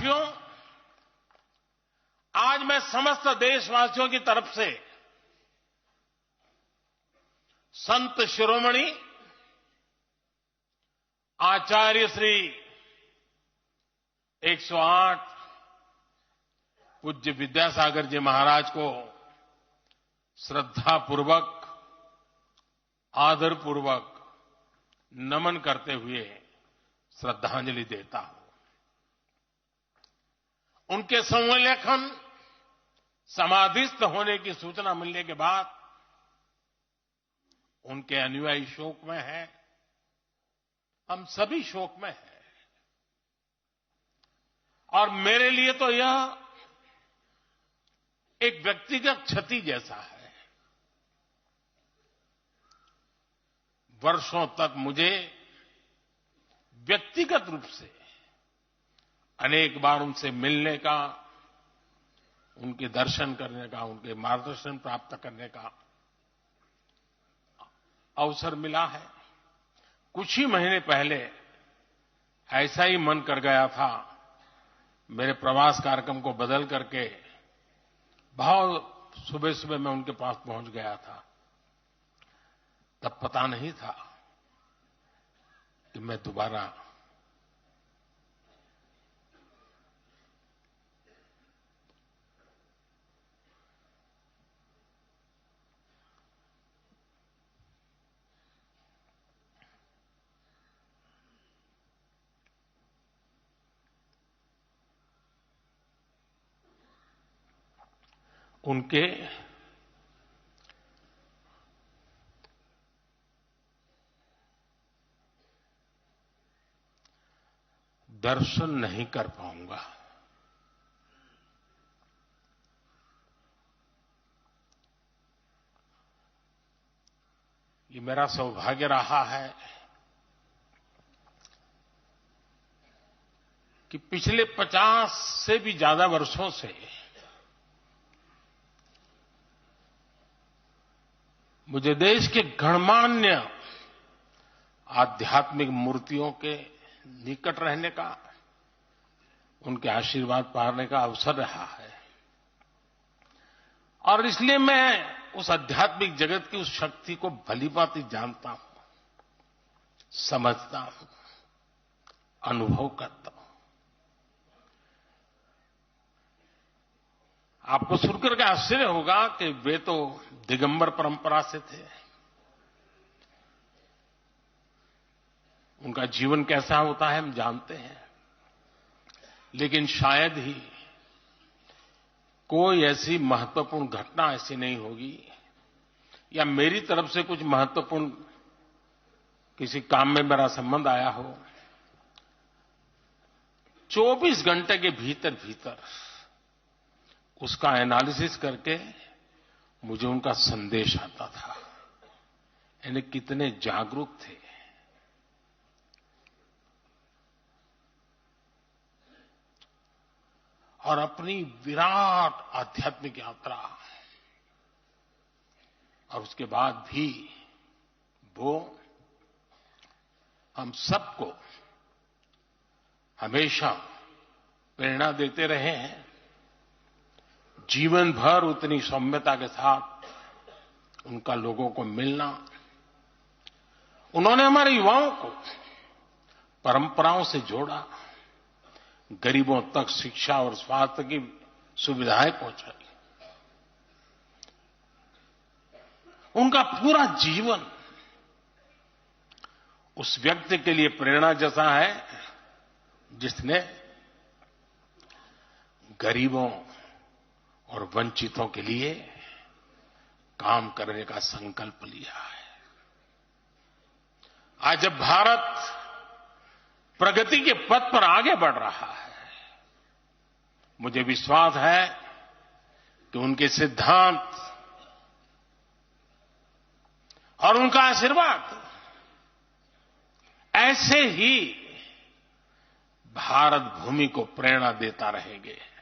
साथियों, आज मैं समस्त देशवासियों की तरफ से संत शिरोमणि आचार्य श्री 108 पूज्य विद्यासागर जी महाराज को श्रद्धापूर्वक, आदरपूर्वक नमन करते हुए श्रद्धांजलि देता हूं। उनके संलेखन समाधिस्थ होने की सूचना मिलने के बाद उनके अनुयायी शोक में हैं, हम सभी शोक में हैं। और मेरे लिए तो यह एक व्यक्तिगत क्षति जैसा है। वर्षों तक मुझे व्यक्तिगत रूप से अनेक बार उनसे मिलने का, उनके दर्शन करने का, उनके मार्गदर्शन प्राप्त करने का अवसर मिला है। कुछ ही महीने पहले ऐसा ही मन कर गया था, मेरे प्रवास कार्यक्रम को बदल करके बहुत सुबह सुबह मैं उनके पास पहुंच गया था। तब पता नहीं था कि मैं दोबारा उनके दर्शन नहीं कर पाऊंगा। ये मेरा सौभाग्य रहा है कि पिछले 50 से भी ज्यादा वर्षों से मुझे देश के गणमान्य आध्यात्मिक मूर्तियों के निकट रहने का, उनके आशीर्वाद पाने का अवसर रहा है। और इसलिए मैं उस आध्यात्मिक जगत की उस शक्ति को भलीभांति जानता हूं, समझता हूं, अनुभव करता हूं। आपको सुनकर के आश्चर्य होगा कि वे तो दिगंबर परंपरा से थे। उनका जीवन कैसा होता है हम जानते हैं, लेकिन शायद ही कोई ऐसी महत्वपूर्ण घटना ऐसी नहीं होगी या मेरी तरफ से कुछ महत्वपूर्ण किसी काम में मेरा संबंध आया हो, 24 घंटे के भीतर भीतर उसका एनालिसिस करके मुझे उनका संदेश आता था। यानी कितने जागरूक थे। और अपनी विराट आध्यात्मिक यात्रा और उसके बाद भी वो हम सबको हमेशा प्रेरणा देते रहे हैं। जीवन भर उतनी सौम्यता के साथ उनका लोगों को मिलना, उन्होंने हमारे युवाओं को परंपराओं से जोड़ा, गरीबों तक शिक्षा और स्वास्थ्य की सुविधाएं पहुंचाई। उनका पूरा जीवन उस व्यक्ति के लिए प्रेरणा जैसा है जिसने गरीबों और वंचितों के लिए काम करने का संकल्प लिया है। आज जब भारत प्रगति के पथ पर आगे बढ़ रहा है, मुझे विश्वास है कि उनके सिद्धांत और उनका आशीर्वाद ऐसे ही भारत भूमि को प्रेरणा देता रहेंगे।